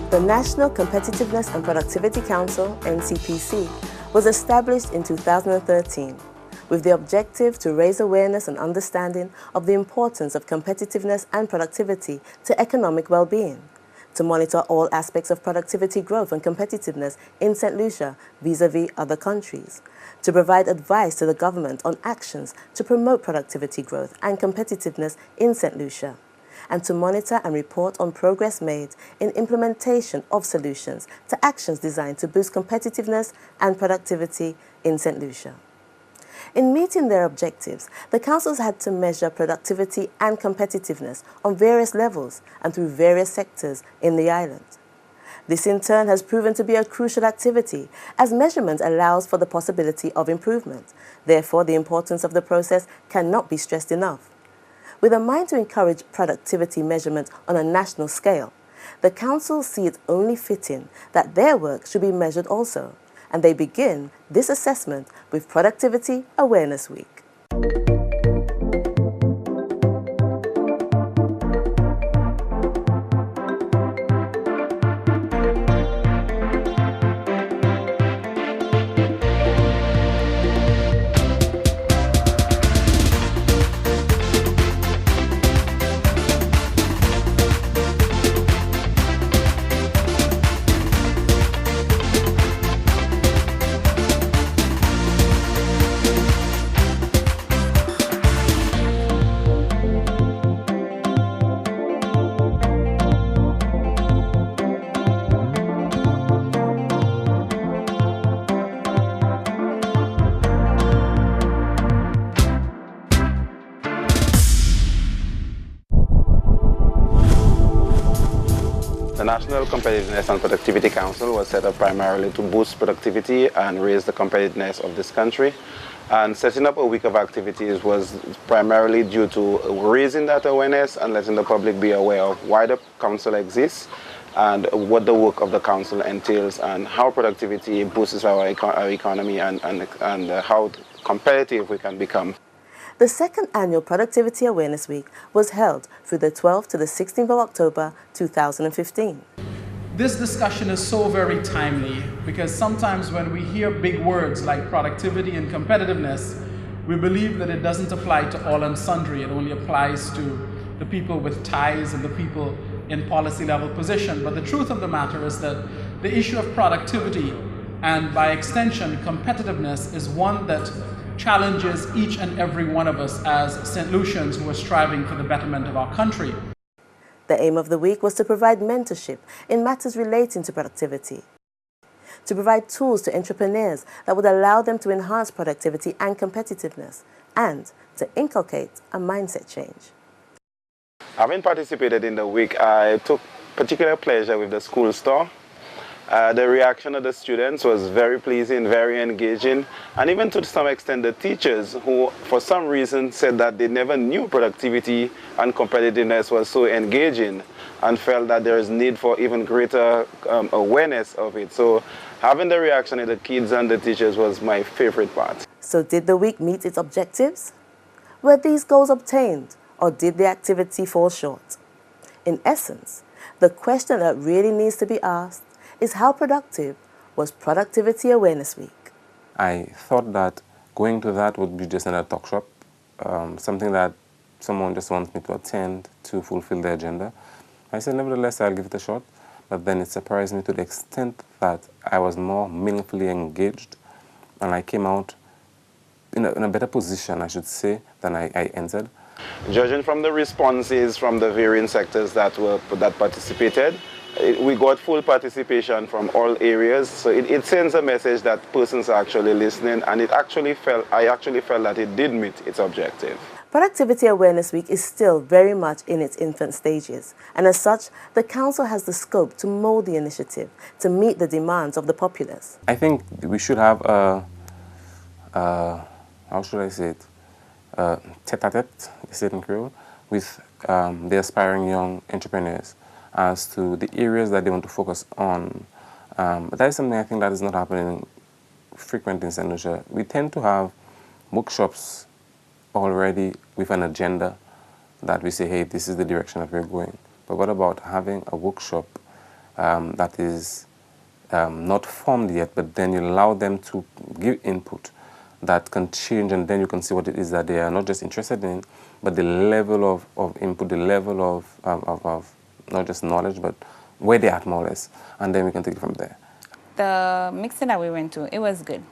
The National Competitiveness and Productivity Council, NCPC, was established in 2013 with the objective to raise awareness and understanding of the importance of competitiveness and productivity to economic well-being, to monitor all aspects of productivity growth and competitiveness in Saint Lucia vis-à-vis other countries, to provide advice to the government on actions to promote productivity growth and competitiveness in Saint Lucia, and to monitor and report on progress made in implementation of solutions to actions designed to boost competitiveness and productivity in Saint Lucia. In meeting their objectives, the councils had to measure productivity and competitiveness on various levels and through various sectors in the island. This in turn has proven to be a crucial activity as measurement allows for the possibility of improvement. Therefore, the importance of the process cannot be stressed enough. With a mind to encourage productivity measurement on a national scale, the council see it only fitting that their work should be measured also, and they begin this assessment with Productivity Awareness Week. The National Competitiveness and Productivity Council was set up primarily to boost productivity and raise the competitiveness of this country. And setting up a week of activities was primarily due to raising that awareness and letting the public be aware of why the council exists and what the work of the council entails and how productivity boosts our economy and how competitive we can become. The second annual Productivity Awareness Week was held through the 12th to the 16th of October 2015. This discussion is so very timely because sometimes when we hear big words like productivity and competitiveness, we believe that it doesn't apply to all and sundry. It only applies to the people with ties and the people in policy level position. But the truth of the matter is that the issue of productivity and by extension competitiveness is one that challenges each and every one of us as St. Lucians who are striving for the betterment of our country. The aim of the week was to provide mentorship in matters relating to productivity, to provide tools to entrepreneurs that would allow them to enhance productivity and competitiveness, and to inculcate a mindset change. Having participated in the week, I took particular pleasure with the school store. The reaction of the students was very pleasing, very engaging, and even to some extent the teachers who for some reason said that they never knew productivity and competitiveness was so engaging and felt that there is need for even greater awareness of it. So having the reaction of the kids and the teachers was my favorite part. So did the week meet its objectives? Were these goals obtained, or did the activity fall short? In essence, the question that really needs to be asked is how productive was Productivity Awareness Week? I thought that going to that would be just another talk shop, something that someone just wants me to attend to fulfill the agenda. I said, nevertheless, I'll give it a shot. But then it surprised me to the extent that I was more meaningfully engaged and I came out in a better position, I should say, than I entered. Judging from the responses from the varying sectors that participated, we got full participation from all areas, so it sends a message that persons are actually listening, and I actually felt that it did meet its objective. Productivity Awareness Week is still very much in its infant stages, and as such, the Council has the scope to mold the initiative to meet the demands of the populace. I think we should have how should I say it, tete-a-tete, they say it in Creole, with the aspiring young entrepreneurs as to the areas that they want to focus on. But that is something I think that is not happening frequently in Saint Lucia. We tend to have workshops already with an agenda that we say, hey, this is the direction that we're going. But what about having a workshop that is not formed yet, but then you allow them to give input that can change, and then you can see what it is that they are not just interested in, but the level of input, the level of not just knowledge, but where they're at more or less, and then we can take it from there. The mixer that we went to, it was good.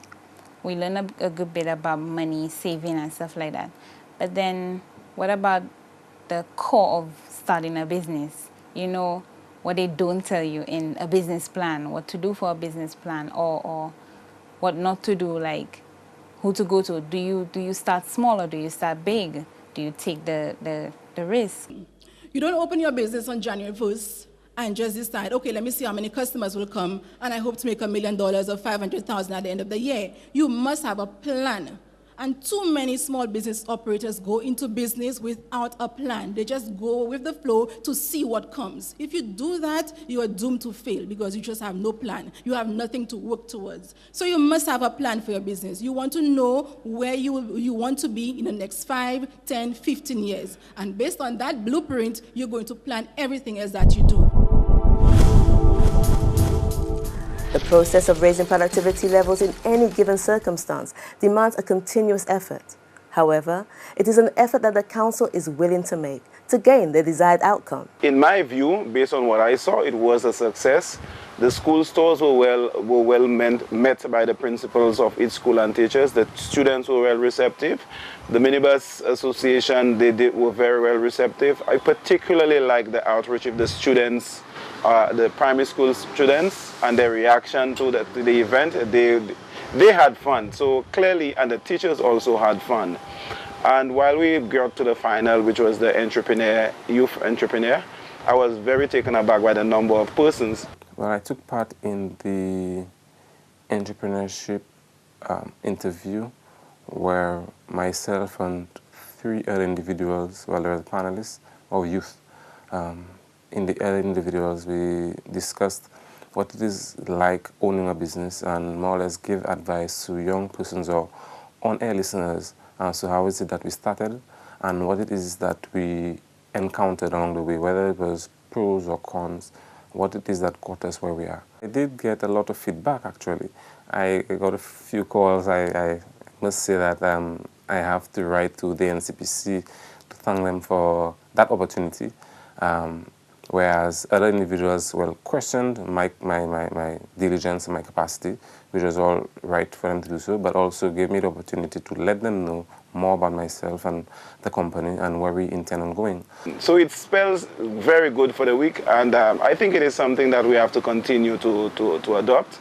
We learned a good bit about money, saving, and stuff like that. But then, what about the core of starting a business? You know, what they don't tell you in a business plan, what to do for a business plan, or what not to do, like who to go to. Do you start small or do you start big? Do you take the risk? You don't open your business on January 1st and just decide, okay, let me see how many customers will come, and I hope to make $1 million or $500,000 at the end of the year. You must have a plan. And too many small business operators go into business without a plan. They just go with the flow to see what comes. If you do that, you are doomed to fail because you just have no plan. You have nothing to work towards. So you must have a plan for your business. You want to know where you want to be in the next 5, 10, 15 years. And based on that blueprint, you're going to plan everything else that you do. The process of raising productivity levels in any given circumstance demands a continuous effort. However, it is an effort that the Council is willing to make to gain the desired outcome. In my view, based on what I saw, it was a success. The school stores were well met by the principals of each school and teachers. The students were well receptive. The minibus association, were very well receptive. I particularly like the outreach of the students, the primary school students, and their reaction to the event. They had fun, so clearly, and the teachers also had fun. And while we got to the final, which was the youth entrepreneur, I was very taken aback by the number of persons. Well, I took part in the entrepreneurship interview where myself and 3 other individuals, well, there were panelists of youth. In the other individuals, we discussed what it is like owning a business and more or less give advice to young persons or on-air listeners as to how is it that we started and what it is that we encountered along the way, whether it was pros or cons, what it is that got us where we are. I did get a lot of feedback, actually. I got a few calls. I must say that I have to write to the NCPC to thank them for that opportunity. Whereas other individuals, well, questioned my diligence and my capacity, which was all right for them to do so, but also gave me the opportunity to let them know more about myself and the company and where we intend on going. So it spells very good for the week, and I think it is something that we have to continue to adopt.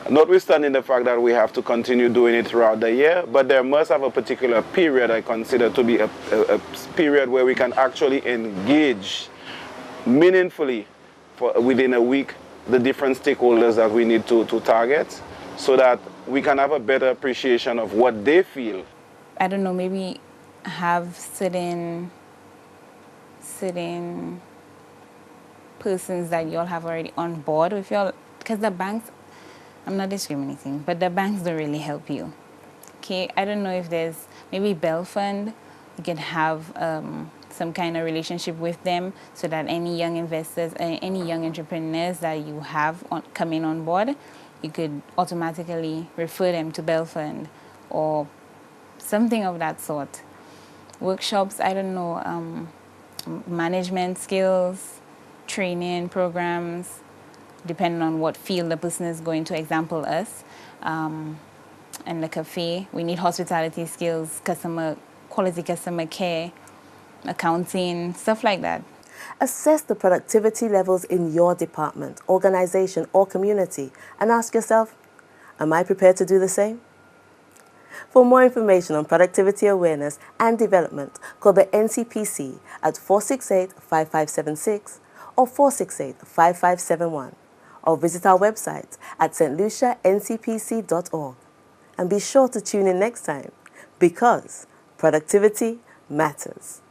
Notwithstanding the fact that we have to continue doing it throughout the year, but there must have a particular period I consider to be a period where we can actually engage meaningfully within a week the different stakeholders that we need to target so that we can have a better appreciation of what they feel. I don't know, maybe have certain persons that you all have already on board with you all, because the banks, I'm not discriminating, but the banks don't really help you. Okay, I don't know if there's maybe Bell Fund, you can have some kind of relationship with them so that any young investors, any young entrepreneurs that you have coming on board, you could automatically refer them to Bell Fund or something of that sort. Workshops, I don't know, management skills, training programs, depending on what field the person is going to. Example, us, and the cafe, we need hospitality skills, quality customer care, accounting, stuff like that. Assess the productivity levels in your department, organization, or community and ask yourself, am I prepared to do the same? For more information on productivity awareness and development, call the NCPC at 468-5576 or 468-5571 or visit our website at stluciancpc.org. And be sure to tune in next time because productivity matters.